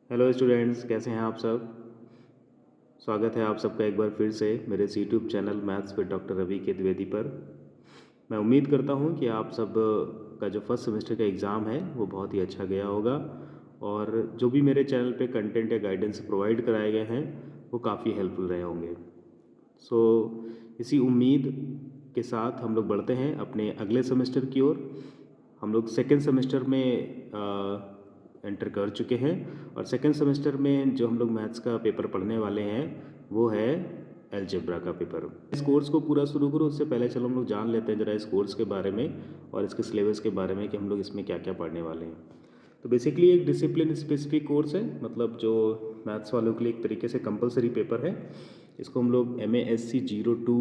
Hello students, कैसे हैं आप सब। स्वागत है आप सबका एक बार फिर से मेरे इस YouTube channel maths with doctor Ravi K Dwivedi पर। मैं उम्मीद करता हूं कि आप सब का जो फर्स्ट सेमेस्टर का एग्ज़ाम है वो बहुत ही अच्छा गया होगा और जो भी मेरे चैनल पे कंटेंट या गाइडेंस प्रोवाइड कराए गए हैं वो काफ़ी हेल्पफुल रहे होंगे। सो इसी उम्मीद के साथ हम लोग बढ़ते हैं अपने अगले सेमेस्टर की ओर। हम लोग सेकेंड सेमेस्टर में एंटर कर चुके हैं और सेकेंड सेमेस्टर में जो हम लोग मैथ्स का पेपर पढ़ने वाले हैं वो है अलजेब्रा का पेपर। इस कोर्स को पूरा शुरू करो उससे पहले चलो हम लोग जान लेते हैं ज़रा इस कोर्स के बारे में और इसके सिलेबस के बारे में कि हम लोग इसमें क्या क्या पढ़ने वाले हैं। तो बेसिकली एक डिसिप्लिन स्पेसिफिक कोर्स है, मतलब जो मैथ्स वालों के लिए एक तरीके से कंपलसरी पेपर है। इसको हम लोग MASC 02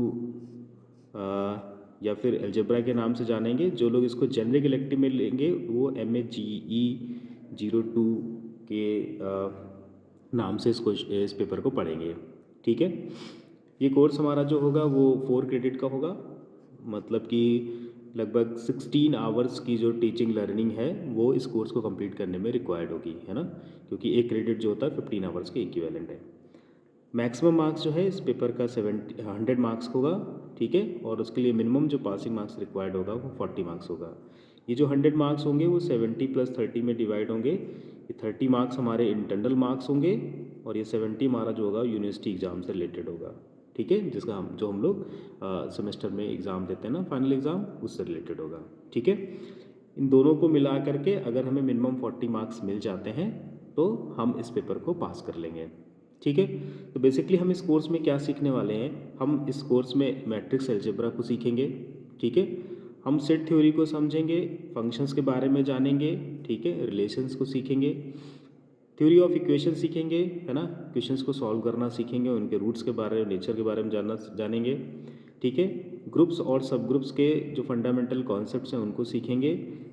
या फिर अलजेब्रा के नाम से जानेंगे। जो लोग इसको जेनरिक इलेक्टिव में लेंगे वो MAGE 02 के नाम से इस पेपर को पढ़ेंगे। ठीक है, ये कोर्स हमारा जो होगा वो 4 क्रेडिट का होगा, मतलब कि लगभग 16 आवर्स की जो टीचिंग लर्निंग है वो इस कोर्स को कंप्लीट करने में रिक्वायर्ड होगी, है ना, क्योंकि एक क्रेडिट जो होता है 15 आवर्स के इक्विवेलेंट है। मैक्सिमम मार्क्स जो है इस पेपर का 100 मार्क्स होगा। ठीक है, और उसके लिए मिनिमम जो पासिंग मार्क्स रिक्वायर्ड होगा वो 40 मार्क्स होगा। ये जो 100 मार्क्स होंगे वो 70 + 30 में डिवाइड होंगे। ये 30 मार्क्स हमारे इंटरनल मार्क्स होंगे और ये 70 हमारा जो होगा यूनिवर्सिटी एग्ज़ाम से रिलेटेड होगा। ठीक है, जिसका हम लोग सेमेस्टर में एग्ज़ाम देते हैं ना, फाइनल एग्ज़ाम, उससे रिलेटेड होगा। ठीक है, इन दोनों को मिला करके अगर हमें मिनिमम 40 मार्क्स मिल जाते हैं तो हम इस पेपर को पास कर लेंगे। ठीक है, तो बेसिकली हम इस कोर्स में क्या सीखने वाले हैं, हम इस कोर्स में मैट्रिक्स अलजेब्रा को सीखेंगे। ठीक है, हम सेट थ्योरी को समझेंगे, फंक्शंस के बारे में जानेंगे। ठीक है, रिलेशंस को सीखेंगे, थ्योरी ऑफ इक्वेशन सीखेंगे, है ना, क्वेश्चंस को सॉल्व करना सीखेंगे, उनके रूट्स के बारे में, नेचर के बारे में जानेंगे। ठीक है, ग्रुप्स और सब ग्रुप्स के जो फंडामेंटल कॉन्सेप्ट्स हैं उनको सीखेंगे।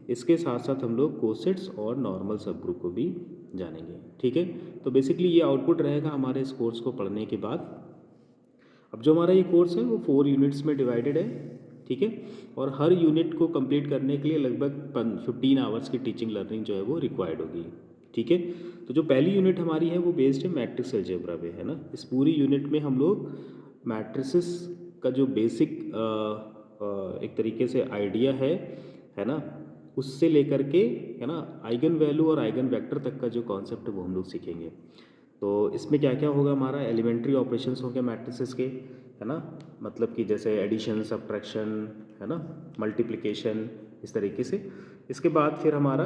इसके साथ साथ हम लोग कोसेट्स और नॉर्मल सब ग्रुप को भी जानेंगे। ठीक है, तो बेसिकली ये आउटपुट रहेगा हमारे इस कोर्स को पढ़ने के बाद। अब जो हमारा ये कोर्स है वो 4 यूनिट्स में डिवाइडेड है। ठीक है, और हर यूनिट को कंप्लीट करने के लिए लगभग 15 आवर्स की टीचिंग लर्निंग जो है वो रिक्वायर्ड होगी। ठीक है, तो जो पहली यूनिट हमारी है वो बेस्ड है मैट्रिक्स अलजेब्रा पे, है ना। इस पूरी यूनिट में हम लोग मैट्रिसेस का जो बेसिक एक तरीके से आइडिया है ना, उससे लेकर के, है ना, आइगन वैल्यू और आइगन वेक्टर तक का जो कॉन्सेप्ट है वो हम लोग सीखेंगे। तो इसमें क्या क्या होगा, हमारा एलिमेंट्री ऑपरेशंस होंगे मैट्रिसेस के, है ना, मतलब कि जैसे एडिशन, सब्ट्रैक्शन, है ना, मल्टीप्लिकेशन, इस तरीके से। इसके बाद फिर हमारा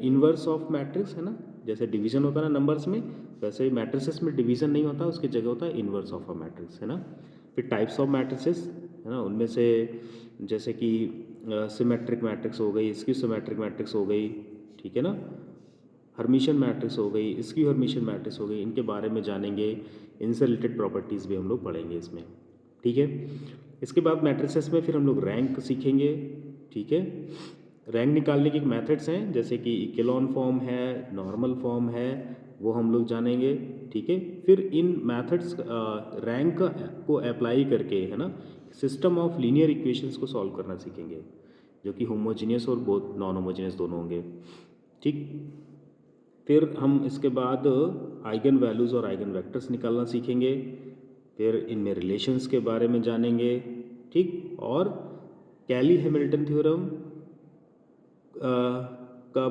इन्वर्स ऑफ मैट्रिक्स, है ना, जैसे डिवीजन होता है ना नंबर्स में, वैसे ही मैट्रिसेस में डिवीजन नहीं होता, उसकी जगह होता है इन्वर्स ऑफ अ मैट्रिक्स, है ना। फिर टाइप्स ऑफ मैट्रिसेस, है ना, उनमें से जैसे कि सिमेट्रिक मैट्रिक्स हो गई, स्क्यू सिमेट्रिक मैट्रिक्स हो गई, ठीक है ना, हर्मिशन मैट्रिक्स हो गई, स्क्यू हर्मिशन मैट्रिक्स हो गई, इनके बारे में जानेंगे। इनसे रिलेटेड प्रॉपर्टीज़ भी हम लोग पढ़ेंगे इसमें। ठीक है, इसके बाद मैट्रिसेस में फिर हम लोग रैंक सीखेंगे। ठीक है, रैंक निकालने के मेथड्स हैं, जैसे कि इकेलॉन फॉर्म है, नॉर्मल फॉर्म है, वो हम लोग जानेंगे। ठीक है, फिर इन मेथड्स रैंक को अप्लाई करके, है ना, सिस्टम ऑफ लीनियर इक्वेशंस को सॉल्व करना सीखेंगे, जो कि होमोजीनियस और बोथ नॉन होमोजीनियस दोनों होंगे। ठीक, फिर हम इसके बाद आइगन वैल्यूज़ और आइगन वेक्टर्स निकालना सीखेंगे। फिर इनमें रिलेशंस के बारे में जानेंगे। ठीक, और कैली हैमिल्टन थ्योरम का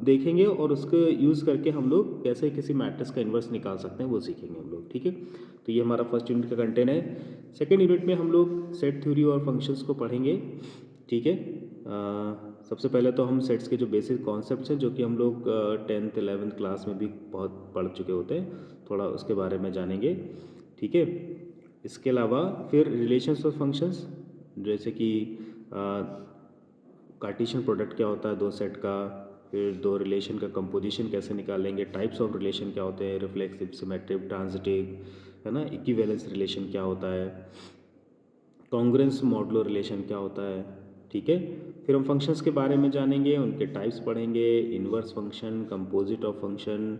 देखेंगे और उसको यूज़ करके हम लोग कैसे किसी मैट्रिक्स का इन्वर्स निकाल सकते हैं वो सीखेंगे हम लोग। ठीक है, तो ये हमारा फर्स्ट यूनिट का कंटेंट है। सेकेंड यूनिट में हम लोग सेट थ्योरी और फंक्शंस को पढ़ेंगे। ठीक है, सबसे पहले तो हम सेट्स के जो बेसिक कॉन्सेप्ट्स हैं, जो कि हम लोग 10th 11th क्लास में भी बहुत पढ़ चुके होते हैं, थोड़ा उसके बारे में जानेंगे। ठीक है, इसके अलावा फिर रिलेशंस और फंक्शंस, जैसे कि कार्टेशियन प्रोडक्ट क्या होता है दो सेट का, फिर दो रिलेशन का कंपोजिशन कैसे निकालेंगे, टाइप्स ऑफ रिलेशन क्या होते हैं, रिफ्लेक्सिव, सिमेट्रिक, ट्रांजिटिव, है ना, इक्विवेलेंस रिलेशन क्या होता है, कॉन्ग्रुएंस मॉडुलो रिलेशन क्या होता है। ठीक है, फिर हम फंक्शंस के बारे में जानेंगे, उनके टाइप्स पढ़ेंगे, inverse function, composite of function,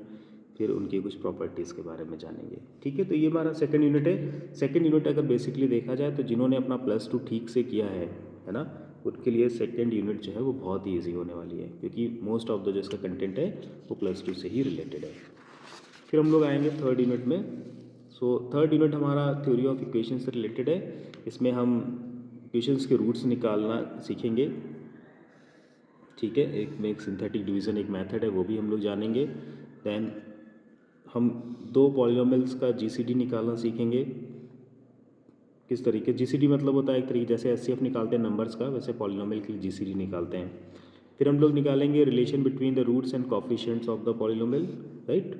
फिर उनकी कुछ प्रॉपर्टीज़ के बारे में जानेंगे। ठीक है, तो ये हमारा सेकंड यूनिट है। सेकंड यूनिट अगर बेसिकली देखा जाए तो जिन्होंने अपना +2 ठीक से किया है ना, उनके लिए सेकंड यूनिट जो है वो बहुत ही ईजी होने वाली है, क्योंकि मोस्ट ऑफ द जो इसका कंटेंट है वो +2 से ही रिलेटेड है। फिर हम लोग आएंगे थर्ड यूनिट में। सो थर्ड यूनिट हमारा थ्योरी ऑफ इक्वेशन से रिलेटेड है। इसमें हम इक्वेशंस के रूट्स निकालना सीखेंगे, ठीक है। एक सिंथेटिक डिवीज़न एक मेथड है, वो भी हम लोग जानेंगे। देन हम दो पॉलिनोमियल्स का जीसीडी निकालना सीखेंगे। किस तरीके जीसीडी मतलब होता है एक तरीके जैसे एचसीएफ निकालते हैं नंबर्स का, वैसे पॉलिनोमियल के लिए जीसीडी निकालते हैं। फिर हम लोग निकालेंगे relation between the roots and coefficients of the polynomial, right.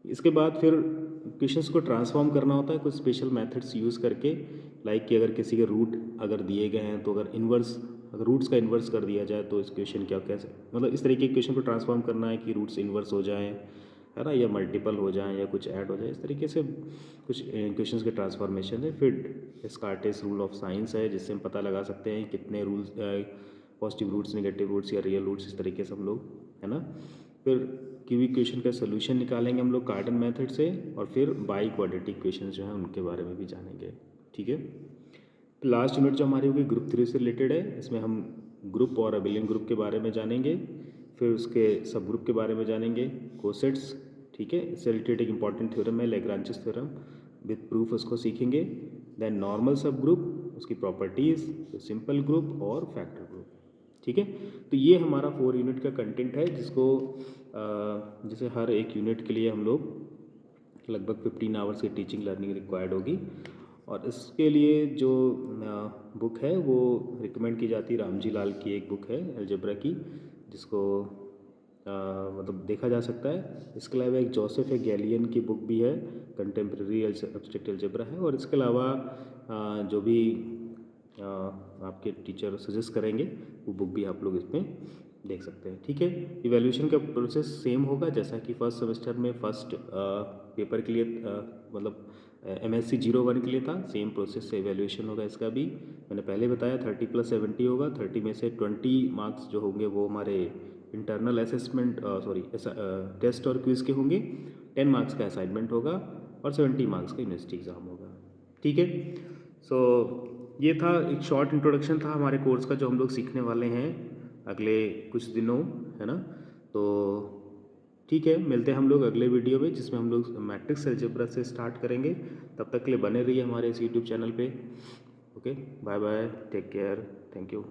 इसके बाद फिर इक्वेशंस को ट्रांसफॉर्म करना होता है कुछ स्पेशल मेथड्स यूज़ करके, लाइक कि अगर किसी के रूट अगर दिए गए हैं तो अगर रूट्स का इन्वर्स कर दिया जाए तो इस इक्वेशन क्या कैसे, मतलब इस तरीके के इक्वेशन को ट्रांसफॉर्म करना है कि रूट्स इन्वर्स हो जाएं, है ना, या मल्टीपल हो जाएं या कुछ ऐड हो जाए, इस तरीके से कुछ इक्वेशंस के ट्रांसफॉर्मेशन है। फिर डिस्कार्टेस रूल ऑफ साइंस है, जिससे हम पता लगा सकते हैं कितने rules positive roots, negative roots या रियल रूट्स, इस तरीके से हम लोग, है ना। फिर क्यूब इक्वेशन का सोल्यूशन निकालेंगे हम लोग कार्टन मेथड से, और फिर बाई क्वाड्रेटिक इक्वेशंस जो हैं उनके बारे में भी जानेंगे, ठीक है। लास्ट यूनिट जो हमारी होगी ग्रुप 3 से रिलेटेड है। इसमें हम ग्रुप और अबिलियन ग्रुप के बारे में जानेंगे, फिर उसके सब ग्रुप के बारे में जानेंगे, कोसेट्स, ठीक है। इससे रिलेटेड एक इंपॉर्टेंट थ्योरम है लैग्रांजेस थ्योरम, विद प्रूफ उसको सीखेंगे। देन नॉर्मल सब ग्रुप, उसकी प्रॉपर्टीज़, सिंपल ग्रुप और फैक्टर ग्रुप, ठीक है। तो ये हमारा 4 यूनिट का कंटेंट है, जिसको जैसे हर एक यूनिट के लिए हम लोग लगभग 15 आवर्स की टीचिंग लर्निंग रिक्वायर्ड होगी। और इसके लिए जो बुक है वो रिकमेंड की जाती है, रामजी लाल की एक बुक है अलजेब्रा की, जिसको मतलब देखा जा सकता है। इसके अलावा एक जोसेफ गैलियन की बुक भी है, कंटेम्प्रेरी एब्स्ट्रैक्ट अलजेब्रा है। और इसके अलावा जो भी आपके टीचर सजेस्ट करेंगे वो बुक भी आप लोग इसमें देख सकते हैं, ठीक है। इवैल्यूएशन का प्रोसेस सेम होगा जैसा कि फर्स्ट सेमेस्टर में फर्स्ट पेपर के लिए मतलब MSc 01 के लिए था, सेम प्रोसेस से इवैल्यूएशन होगा इसका भी। मैंने पहले बताया 30+70 होगा। 30 में से 20 मार्क्स जो होंगे वो हमारे इंटरनल असेसमेंट टेस्ट और क्विज़ के होंगे, 10 मार्क्स का असाइनमेंट होगा और 70 मार्क्स का यूनिवर्सिटी एग्ज़ाम होगा, ठीक है। सो ये था एक शॉर्ट इंट्रोडक्शन था हमारे कोर्स का जो हम लोग सीखने वाले हैं अगले कुछ दिनों, है ना। तो ठीक है, मिलते हैं हम लोग अगले वीडियो में, जिसमें हम लोग मैट्रिक्स अलजेब्रा से स्टार्ट करेंगे। तब तक के लिए बने रहिए हमारे इस यूट्यूब चैनल पे। Okay, bye bye, take care, thank you.